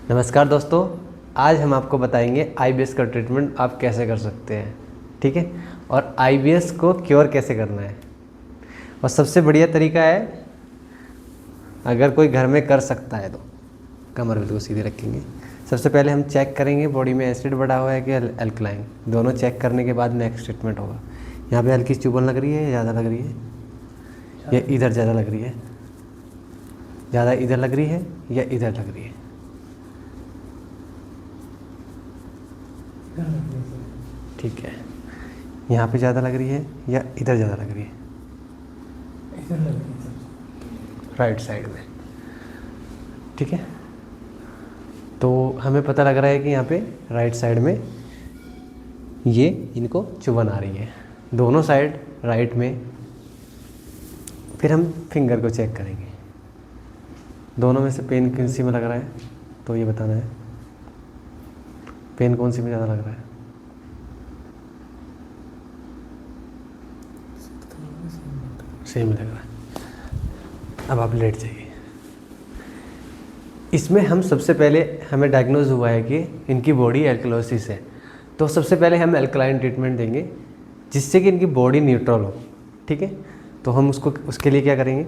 नमस्कार दोस्तों, आज हम आपको बताएंगे आईबीएस का ट्रीटमेंट आप कैसे कर सकते हैं। ठीक है, और आईबीएस को क्योर कैसे करना है। और सबसे बढ़िया तरीका है, अगर कोई घर में कर सकता है तो कमर बिल्कुल सीधी रखेंगे। सबसे पहले हम चेक करेंगे बॉडी में एसिड बढ़ा हुआ है कि अल्कलाइन। दोनों चेक करने के बाद नेक्स्ट ट्रीटमेंट होगा। यहाँ पे हल्की चुभन लग रही है, ज़्यादा लग रही है, या इधर ज़्यादा लग रही है, ज़्यादा इधर लग रही है या इधर लग रही है। ठीक है, यहाँ पे ज़्यादा लग रही है या इधर ज़्यादा लग रही है? इधर लग रही है, राइट साइड में। ठीक है, तो हमें पता लग रहा है कि यहाँ पे राइट साइड में ये इनको चुभन आ रही है, दोनों साइड राइट में। फिर हम फिंगर को चेक करेंगे, दोनों में से पेन कौन सी में लग रहा है, तो ये बताना है पेन कौन सी में ज़्यादा लग रहा है। सेम लग रहा है। अब आप लेट जाइए। इसमें हम सबसे पहले हमें डायग्नोज हुआ है कि इनकी बॉडी एल्कलोसिस है, तो सबसे पहले हम एल्कलाइन ट्रीटमेंट देंगे जिससे कि इनकी बॉडी न्यूट्रल हो। ठीक है, तो हम उसके लिए क्या करेंगे,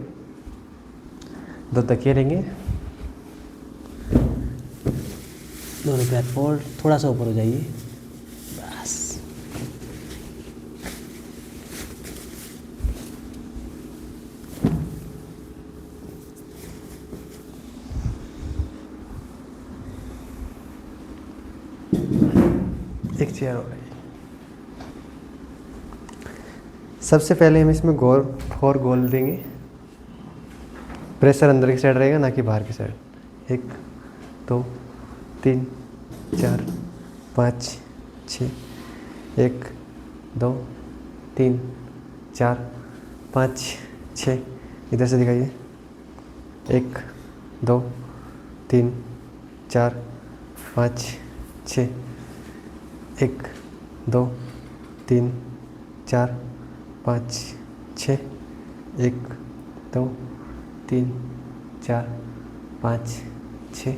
2 तकिए लेंगे, दोनों पैर फोल्ड, थोड़ा सा ऊपर हो जाइए, बस। एक चेयर हो गई। सबसे पहले हम इसमें 4 गोल देंगे। प्रेशर अंदर की साइड रहेगा, ना कि बाहर की साइड। 1 2 3 4 5 6। 1 2 3 4 5 6। इधर से दिखाइए। 1 2 3 4 5 6। 1 2 3 4 5 6। 1 2 3 4 5 6।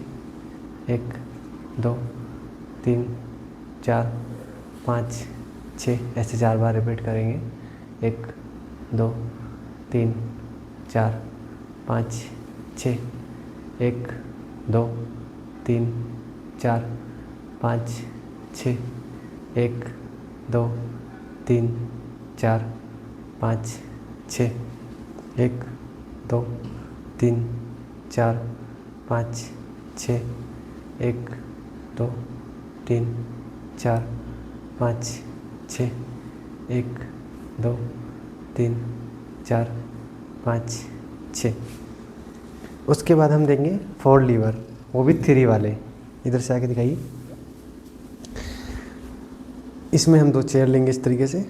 1 2 3 4 5 6। ऐसे 4 बार रिपीट करेंगे। 1 2 3 4 5 6। 1 2 3 4 5 6। 1 2 3 4 5 6। 1 2 3 4 5 6। 1 2 3 4 5 6। 1 2 3 4 5 6। उसके बाद हम देंगे 4 लीवर, वो भी 3 वाले। इधर से आके दिखाइए। इसमें हम 2 चेयर लेंगे इस तरीके से,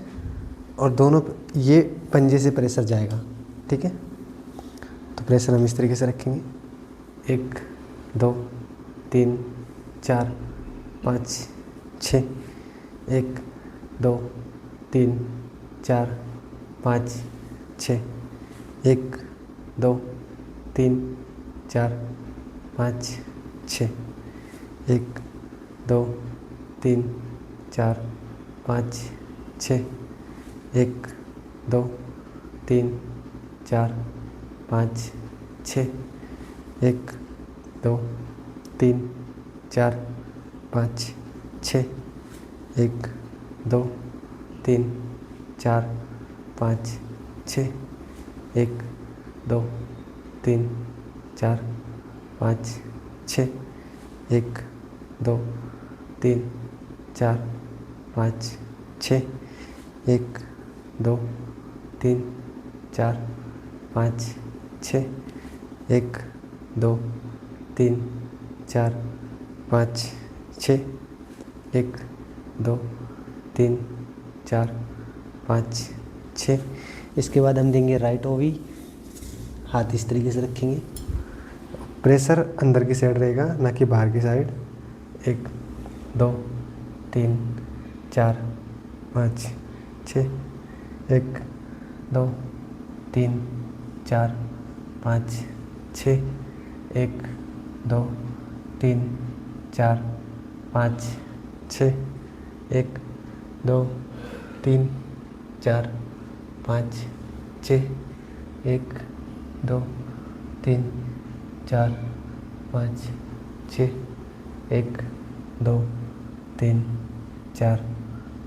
और दोनों ये पंजे से प्रेशर जाएगा। ठीक है, तो प्रेशर हम इस तरीके से रखेंगे। 1 2 3 4 5 6। 1 2 3 4 5 6। 1 2 3 4 5 6। 1 2 3 4 5 6। 1 2 3 4 5 6। 1 2 3 4 5 6। 1 2 3 4 5 6। 1 2 3 4 5 6। 1 2 3 4 5 6। 1 2 3 4 5 6। 1 2 3 4 5 6। 1 2 3 4 5 6। इसके बाद हम देंगे राइट ओवी। हाथ इस तरीके से रखेंगे, प्रेशर अंदर की साइड रहेगा, ना कि बाहर की साइड। 1 2 3 4 5 6। 1 2 3 4 5 6। 1 2 3 4 5 6 1 2 3 4 5 6 1 2 3 4 5 6 1 2 3 4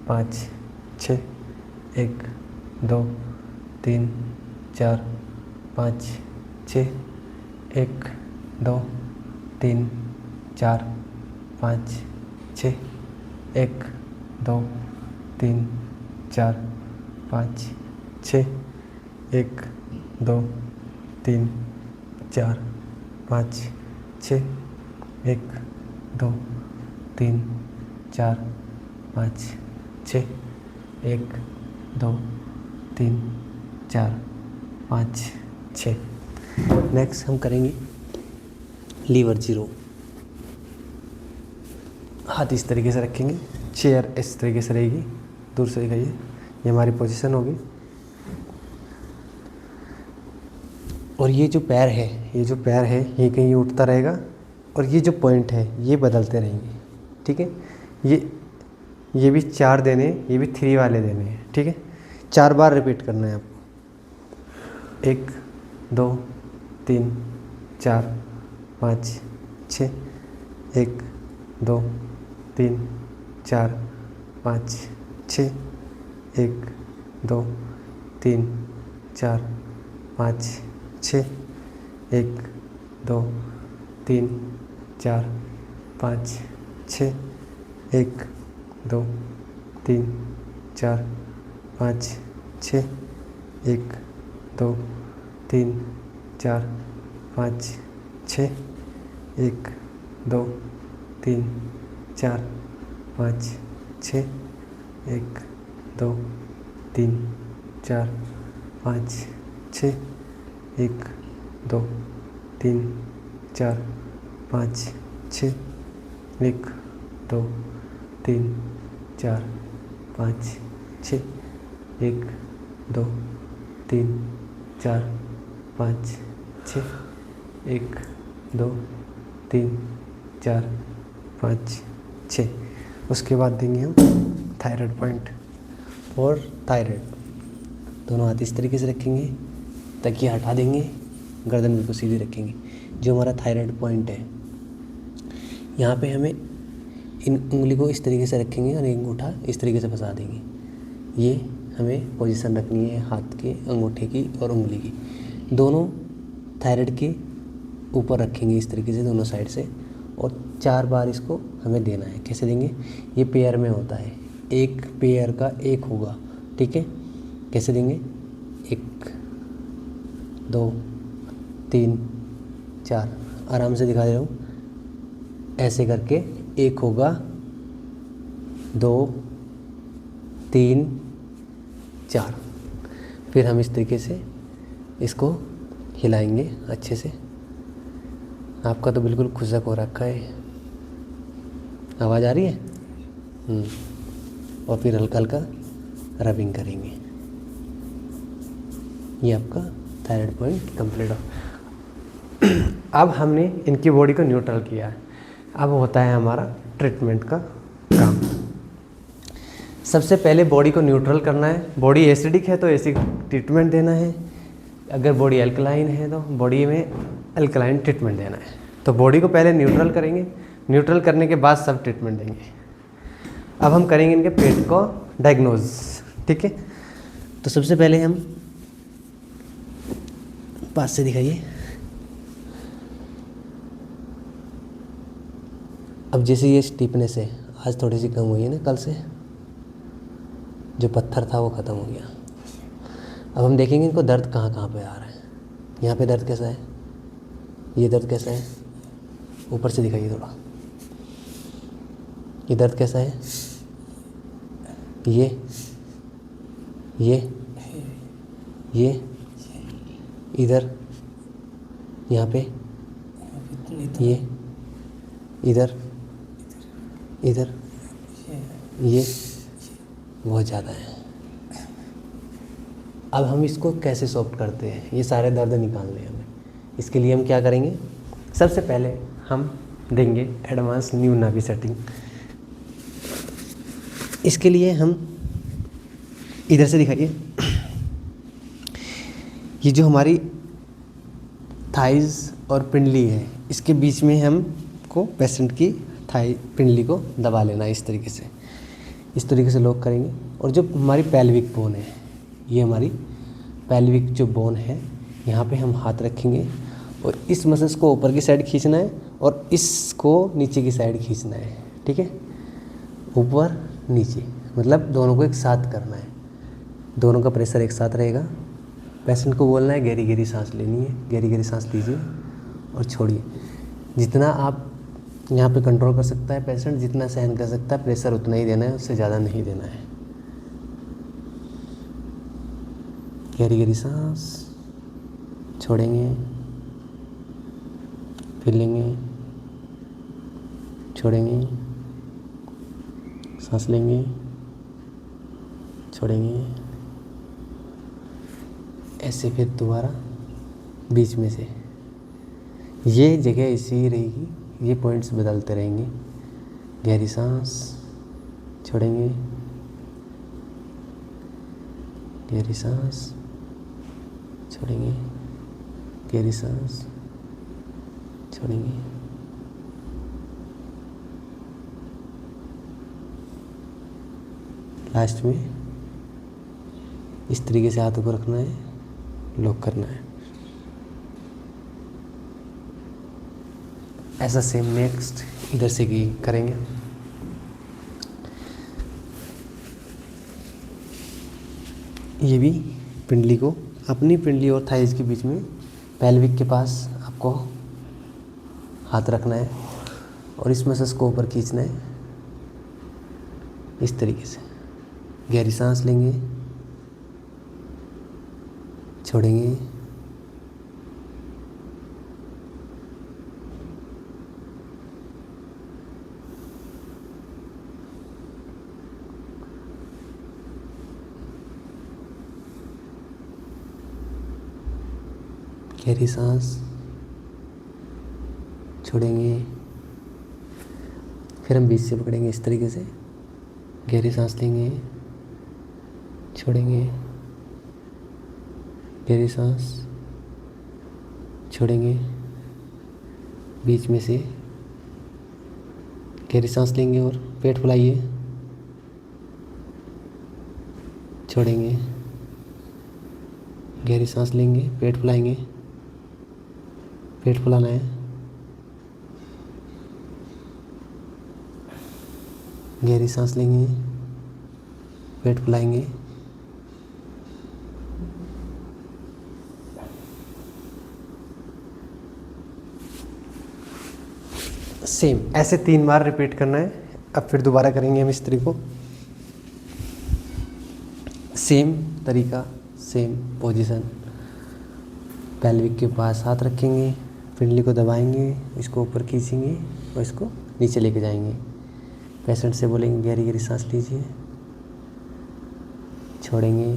5 6 1 2 3 4 5 6 1 2 3 4 5 6 1 2 3 4 5 6 1 2 3 4 5 6 1 2 3 4 5 6 1 2 3 4 5 6। नेक्स्ट हम करेंगे लीवर 0। हाथ इस तरीके से रखेंगे, चेयर इस तरीके से रहेगी, दूर से दिखाइए, ये हमारी पोजीशन होगी। और ये जो पैर है ये कहीं उठता रहेगा और ये जो पॉइंट है ये बदलते रहेंगे, ठीक है। ये भी 4 देने, ये भी 3 वाले देने हैं, ठीक है। 4 बार रिपीट करना है आपको। 1 2 3 4 5 6 1 2 3 4 5 6 1 2 3 4 5 6 1 2 3 4 5 6 1 2 3 4 5 6 1 2 3 4 5 6 1 2 3 4 5 6 1 2 3 4 5 6 1 2 3 4 5 6 1 2 3 4 5 6 1 2 3 4 5 6 1 2 3 4 5 6। उसके बाद देंगे हम थायराइड पॉइंट और थायराइड। दोनों हाथ इस तरीके से रखेंगे, तकिए हटा देंगे, गर्दन बिल्कुल सीधी रखेंगे। जो हमारा थायराइड पॉइंट है, यहाँ पे हमें इन उंगली को इस तरीके से रखेंगे और एक अंगूठा इस तरीके से फंसा देंगे। ये हमें पोजीशन रखनी है हाथ के, अंगूठे की और उंगली की। दोनों थायराइड के ऊपर रखेंगे इस तरीके से दोनों साइड से, और 4 बार इसको हमें देना है। कैसे देंगे? ये पेयर में होता है, एक पेयर का एक होगा, ठीक है। कैसे देंगे? 1 2 3 4, आराम से दिखा दे रहा हूँ। ऐसे करके एक होगा, 2 3 4। फिर हम इस तरीके से इसको हिलाएंगे अच्छे से। आपका तो बिल्कुल खुशक हो रखा है, आवाज़ आ रही है। और फिर हल्का हल्का रबिंग करेंगे। ये आपका थायराइड पॉइंट कंप्लीट हो। अब हमने इनकी बॉडी को न्यूट्रल किया है, अब होता है हमारा ट्रीटमेंट का काम। सबसे पहले बॉडी को न्यूट्रल करना है। बॉडी एसिडिक है तो एसिड ट्रीटमेंट देना है, अगर बॉडी अल्कलाइन है तो बॉडी में अल्कलाइन ट्रीटमेंट देना है। तो बॉडी को पहले न्यूट्रल करेंगे, न्यूट्रल करने के बाद सब ट्रीटमेंट देंगे। अब हम करेंगे इनके पेट को डायग्नोज, ठीक है। तो सबसे पहले हम पास से दिखाइए। अब जैसे ये स्टीफनेस है, आज थोड़ी सी कम हुई है ना, कल से जो पत्थर था वो ख़त्म हो गया। अब हम देखेंगे इनको दर्द कहाँ कहाँ पे आ रहा है। यहाँ पे दर्द कैसा है, ये दर्द कैसा है, ऊपर से दिखाइए थोड़ा। ये दर्द कैसा है, ये इधर, यहाँ पे, ये इधर, ये बहुत ज़्यादा है। अब हम इसको कैसे सॉफ्ट करते हैं, ये सारे दर्द निकालने हैं हमें। इसके लिए हम क्या करेंगे? सबसे पहले हम देंगे एडवांस न्यू नाभि सेटिंग। इसके लिए हम इधर से दिखाइए, ये जो हमारी थाइज और पिंडली है इसके बीच में हमको पेशेंट की थाई पिंडली को दबा लेना है इस तरीके से लॉक करेंगे। और जो हमारी पेल्विक बोन है, ये हमारी पेल्विक जो बोन है, यहाँ पे हम हाथ रखेंगे और इस मसल्स को ऊपर की साइड खींचना है और इसको नीचे की साइड खींचना है। ठीक है, ऊपर नीचे मतलब दोनों को एक साथ करना है, दोनों का प्रेशर एक साथ रहेगा। पेशेंट को बोलना है गहरी गहरी सांस लेनी है, गहरी गहरी सांस लीजिए और छोड़िए। जितना आप यहाँ पे कंट्रोल कर सकता है पेशेंट, जितना सहन कर सकता है प्रेशर उतना ही देना है, उससे ज़्यादा नहीं देना है। गहरी गहरी सांस छोड़ेंगे, फिर लेंगे, छोड़ेंगे, सांस लेंगे, छोड़ेंगे, ऐसे फिर दोबारा बीच में से। ये जगह ऐसी ही रहेगी, ये पॉइंट्स बदलते रहेंगे। गहरी सांस छोड़ेंगे, गहरी सांस छोड़ेंगे, गहरी सांस छोड़ेंगे। लास्ट में इस तरीके से हाथों को रखना है, लॉक करना है। ऐसा सेम नेक्स्ट इधर से भी करेंगे। ये भी पिंडली को, अपनी पिंडली और थाइज के बीच में पेल्विक के पास आपको हाथ रखना है और इस मसल्स को ऊपर खींचना है इस तरीके से। गहरी सांस लेंगे, छोड़ेंगे, गहरी सांस छोड़ेंगे, फिर हम बीच से पकड़ेंगे इस तरीके से। गहरी सांस लेंगे, छोड़ेंगे, गहरी सांस छोड़ेंगे, बीच में से गहरी सांस लेंगे और पेट फुलाइए, छोड़ेंगे, गहरी सांस लेंगे, पेट फुलाएंगे, पेट फुलाना है, गहरी सांस लेंगे, पेट फुलाएंगे, सेम ऐसे 3 बार रिपीट करना है। अब फिर दोबारा करेंगे हम इस तरीके को, सेम तरीका, सेम पोजीशन। पेल्विक के पास हाथ रखेंगे, पिंडली को दबाएंगे, इसको ऊपर खींचेंगे और इसको नीचे लेके जाएंगे। पेशेंट से बोलेंगे गहरी गहरी सांस लीजिए, छोड़ेंगे,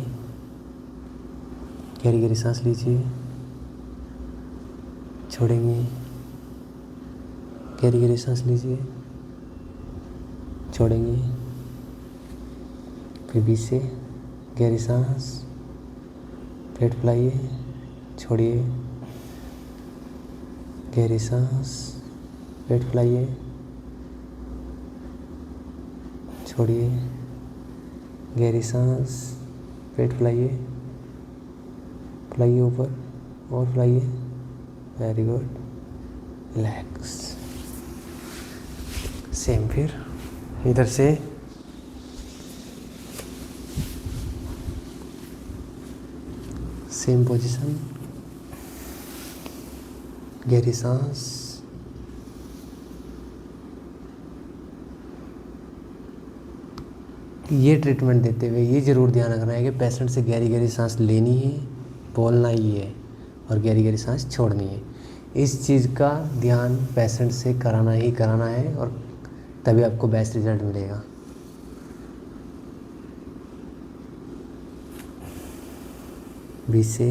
गहरी गहरी सांस लीजिए, छोड़ेंगे, गहरी गहरी सांस लीजिए, छोड़ेंगे, फिर बीच से गहरी सांस, पेट फुलाइए, छोड़िए, गहरी सांस, पेट फुलाइए, छोड़िए, गहरी सांस, पेट फुलाइए, फुलाइए ऊपर और फुलाइए। Very good, relax. सेम फिर इधर से सेम पोजीशन, गहरी सांस, ये ट्रीटमेंट देते हुए ये ज़रूर ध्यान रखना है कि पेशेंट से गहरी गहरी सांस लेनी है, बोलना ही है और गहरी गहरी सांस छोड़नी है। इस चीज़ का ध्यान पेशेंट से कराना ही कराना है और तभी आपको बेस्ट रिजल्ट मिलेगा। बीच से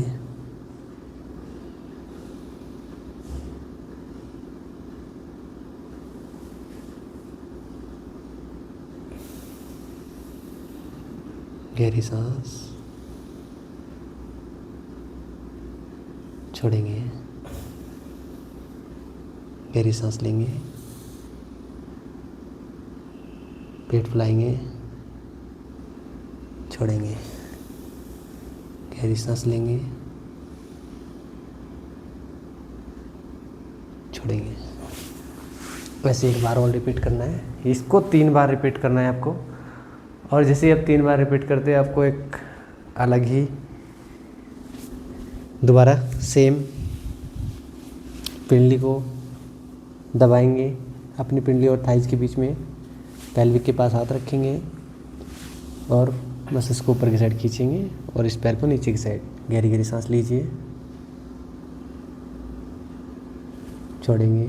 गहरी सांस, छोड़ेंगे, गहरी सांस लेंगे, पेट फुलाएंगे, छोड़ेंगे, गहरी सांस लेंगे, छोड़ेंगे। वैसे एक बार और रिपीट करना है, इसको 3 बार रिपीट करना है आपको। और जैसे आप 3 बार रिपीट करते हैं आपको एक अलग ही दोबारा सेम पिंडली को दबाएंगे, अपनी पिंडली और थाइज के बीच में पेल्विक के पास हाथ रखेंगे और बस इसको ऊपर की साइड खींचेंगे और इस पैर को नीचे की साइड। गहरी गहरी सांस लीजिए, छोड़ेंगे,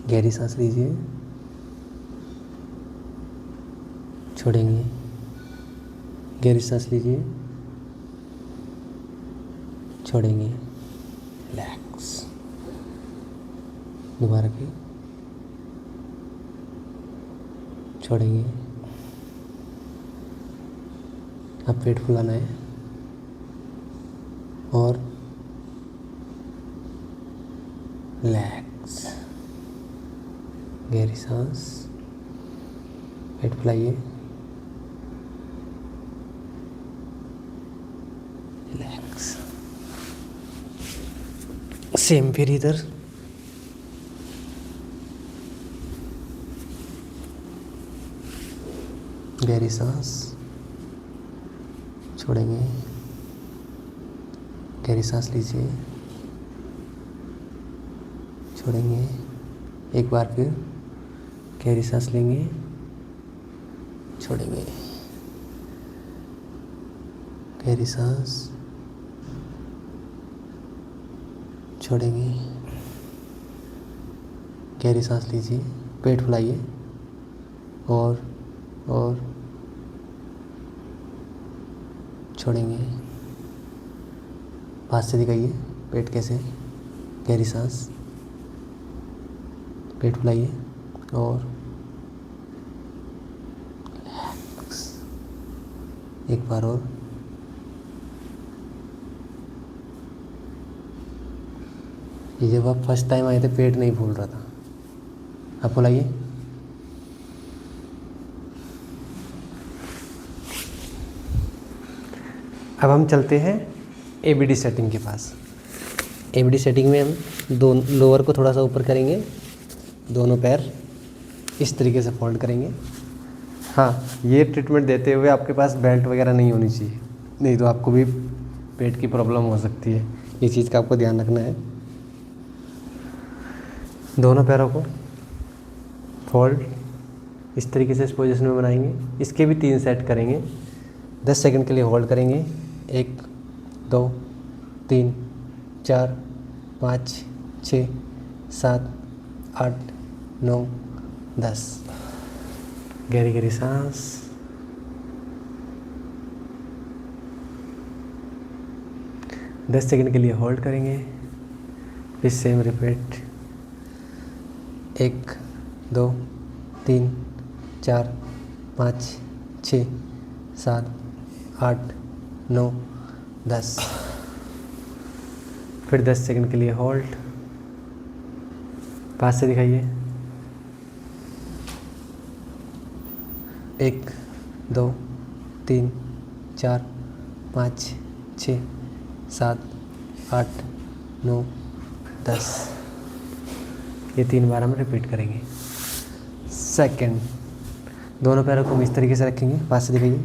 गहरी सांस लीजिए, छोड़ेंगे, गहरी सांस लीजिए, छोड़ेंगे, रिलैक्स। दोबारा की, छोड़ेंगे। अब पेट फुलाना है और रिलैक्स। गहरी सांस, पेट फुलाइए, रिलैक्स। सेम फिर इधर गहरी सांस, छोड़ेंगे, गहरी सांस लीजिए, छोड़ेंगे। एक बार फिर गहरी सांस लेंगे, छोड़ेंगे, गहरी सांस, छोड़ेंगे, गहरी सांस लीजिए, पेट फुलाइए और छोड़ेंगे। पास से दिखाइए पेट कैसे, गहरी सांस, पेट फुलाइए और रिलैक्स। एक बार और, ये जब आप फर्स्ट टाइम आए थे पेट नहीं फूल रहा था, आप फुलाइए। अब हम चलते हैं एबीडी सेटिंग के पास। एबीडी सेटिंग में हम लोअर को थोड़ा सा ऊपर करेंगे, दोनों पैर इस तरीके से फोल्ड करेंगे। हाँ, ये ट्रीटमेंट देते हुए आपके पास बेल्ट वगैरह नहीं होनी चाहिए, नहीं तो आपको भी पेट की प्रॉब्लम हो सकती है। ये चीज़ का आपको ध्यान रखना है। दोनों पैरों को फोल्ड इस तरीके से इस पोजीशन में बनाएंगे। इसके भी 3 सेट करेंगे। 10 सेकंड के लिए होल्ड करेंगे। 1 2 3 4 5 6 7 8 9 10। गहरी गहरी सांस, दस सेकंड के लिए होल्ड करेंगे। फिर सेम रिपीट। 1 2 3 4 5 6 7 8 9 10। फिर 10 सेकंड के लिए होल्ड। पास से दिखाइए। 1 2 3 4 5 6 7 8 9 10। ये 3 बार हम रिपीट करेंगे। सेकंड, दोनों पैरों को हम इस तरीके से रखेंगे। पास से दिखाइए,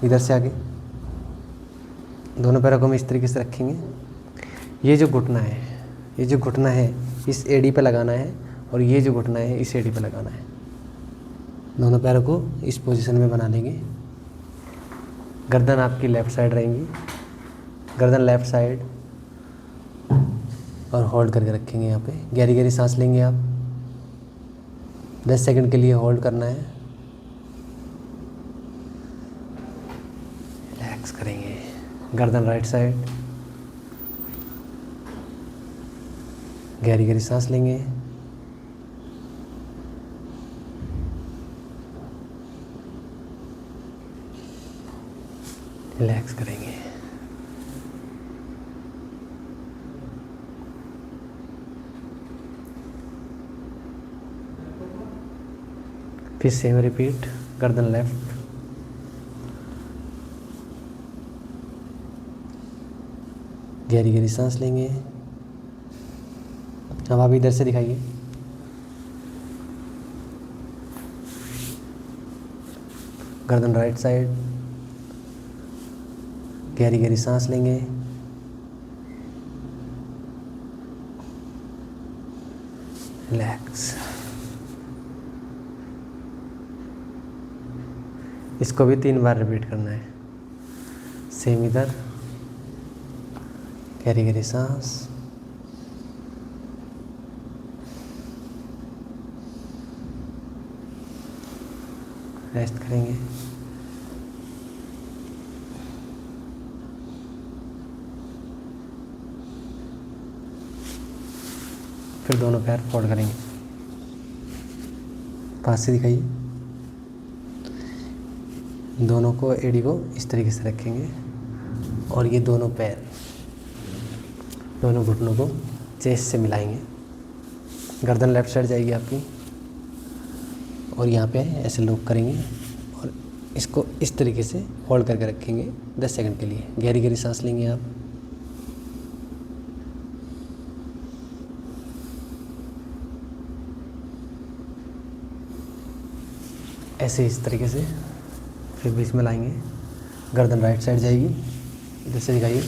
इधर से आगे। दोनों पैरों को हम इस तरीके से रखेंगे। ये जो घुटना है, ये जो घुटना है इस एड़ी पे लगाना है और ये जो घुटना है इस एड़ी पे लगाना है। दोनों पैरों को इस पोजीशन में बना लेंगे। गर्दन आपकी लेफ़्ट साइड रहेंगी, गर्दन लेफ़्ट साइड, और होल्ड करके रखेंगे यहाँ पे। गहरी गहरी सांस लेंगे आप। 10 सेकंड के लिए होल्ड करना है। रिलैक्स करेंगे। गर्दन राइट साइड, गहरी गहरी सांस लेंगे। रिलैक्स करेंगे। फिर सेम रिपीट, गर्दन लेफ्ट, गहरी गहरी सांस लेंगे। अब आप इधर से दिखाइए। गर्दन राइट साइड, गहरी गहरी सांस लेंगे। रिलैक्स। इसको भी 3 बार रिपीट करना है। सेम इधर, गहरी गहरी सांस, रेस्ट करेंगे। फिर दोनों पैर फोल्ड करेंगे। पास से दिखाइए। दोनों को, एड़ी को इस तरीके से रखेंगे और ये दोनों पैर, दोनों घुटनों को चेस्ट से मिलाएंगे। गर्दन लेफ्ट साइड जाएगी आपकी और यहाँ पे ऐसे लॉक करेंगे और इसको इस तरीके से होल्ड करके रखेंगे 10 सेकंड के लिए। गहरी गहरी सांस लेंगे आप। ऐसे इस तरीके से फिर बीच में लाएंगे। गर्दन राइट साइड जाएगी, इधर से दिखाइए।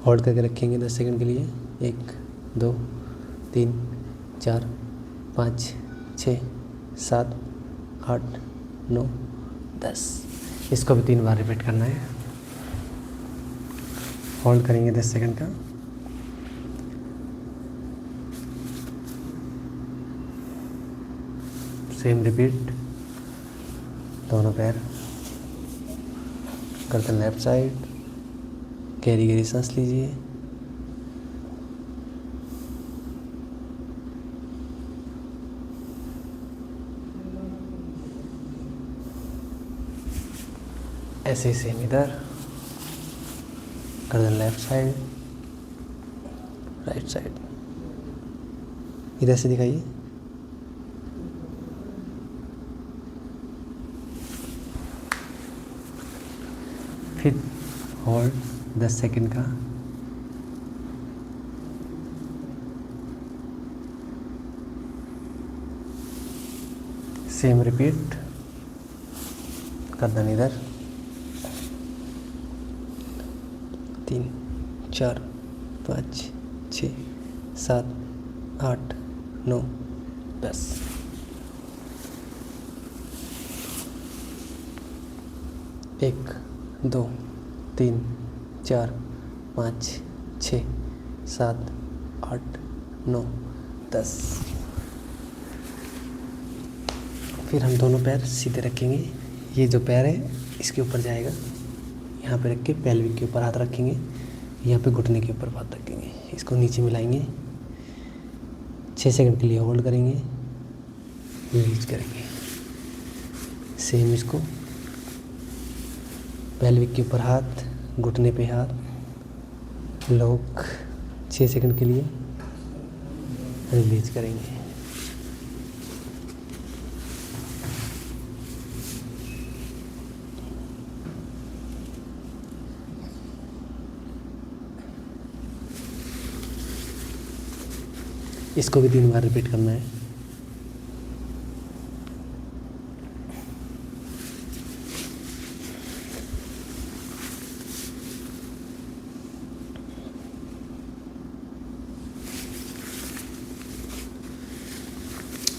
होल्ड करके रखेंगे 10 सेकंड के लिए। 1 2 3 4 5 6 7 8 9 10। इसको भी 3 बार रिपीट करना है। होल्ड करेंगे 10 सेकंड का। सेम रिपीट, दोनों पैर, गर्दन लेफ्ट साइड, गहरी गहरी सांस लीजिए। ऐसे ही सेम इधर, गर्दन लेफ्ट साइड, राइट साइड। इधर से दिखाइए। फिर होल्ड 10 सेकंड का। सेम रिपीट, गर्दन इधर। 3 4 5 6 7 8 9 10। एक 2 3 4 5 6 7 8 9 10। फिर हम दोनों पैर सीधे रखेंगे। ये जो पैर है इसके ऊपर जाएगा, यहाँ पे रख के पेल्विक के ऊपर हाथ रखेंगे, यहाँ पे घुटने के ऊपर हाथ रखेंगे। इसको नीचे मिलाएंगे, 6 सेकंड के लिए होल्ड करेंगे, रिलीज करेंगे। सेम इसको, पेल्विक के ऊपर हाथ, घुटने पे हाथ, लॉक 6 सेकंड के लिए, रिलीज करेंगे। इसको भी 3 बार रिपीट करना है।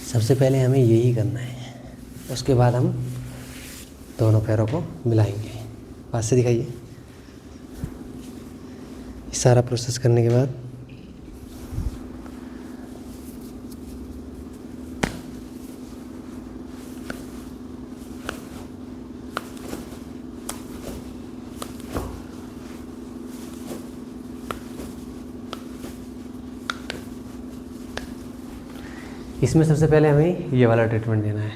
सबसे पहले हमें यही करना है, उसके बाद हम दोनों पैरों को मिलाएंगे। पास से दिखाइए। सारा प्रोसेस करने के बाद इसमें सबसे पहले हमें ये वाला ट्रीटमेंट देना है।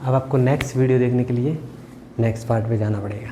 अब आपको नेक्स्ट वीडियो देखने के लिए नेक्स्ट पार्ट पे जाना पड़ेगा।